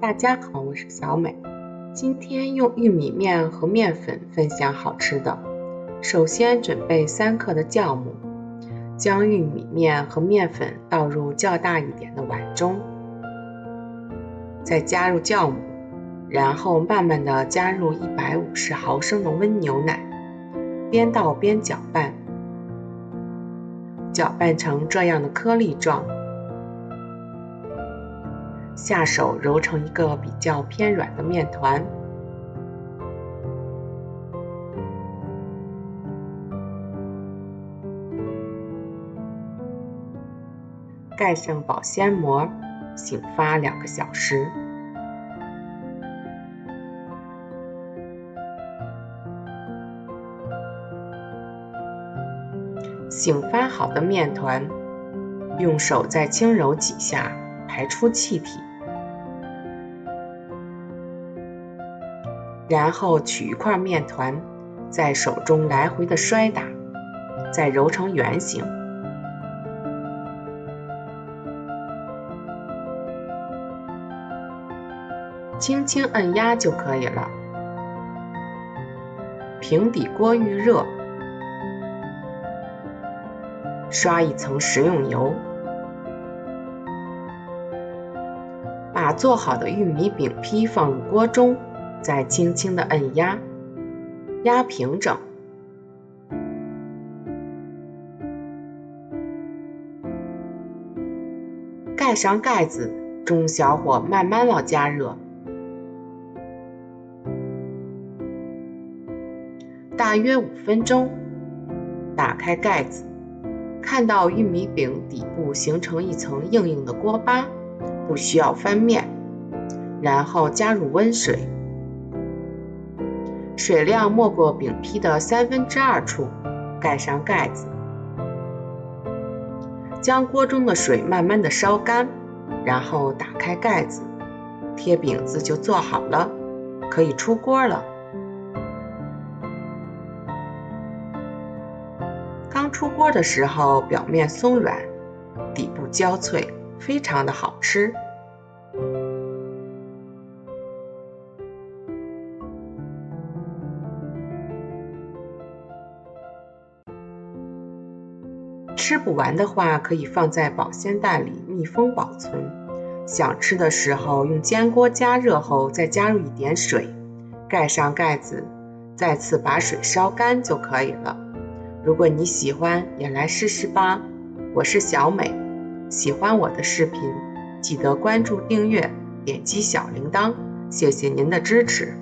大家好，我是小美。今天用玉米面和面粉分享好吃的。首先准备3克的酵母，将玉米面和面粉倒入较大一点的碗中，再加入酵母，然后慢慢的加入150毫升的温牛奶，边倒边搅拌，搅拌成这样的颗粒状。下手揉成一个比较偏软的面团，盖上保鲜膜，醒发2个小时。醒发好的面团，用手再轻揉几下，排出气体。然后取一块面团，在手中来回的摔打，再揉成圆形。轻轻按压就可以了。平底锅预热，刷一层食用油，把做好的玉米饼坯放入锅中，再轻轻的按压，压平整。盖上盖子，中小火慢慢地加热，大约5分钟。打开盖子，看到玉米饼底部形成一层硬硬的锅巴，不需要翻面，然后加入温水，水量没过饼坯的2/3处，盖上盖子，将锅中的水慢慢的烧干，然后打开盖子，贴饼子就做好了，可以出锅了。刚出锅的时候，表面松软，底部焦脆，非常的好吃。吃不完的话，可以放在保鲜袋里密封保存。想吃的时候，用煎锅加热后，再加入一点水，盖上盖子，再次把水烧干就可以了。如果你喜欢，也来试试吧。我是小美，喜欢我的视频，记得关注订阅，点击小铃铛，谢谢您的支持。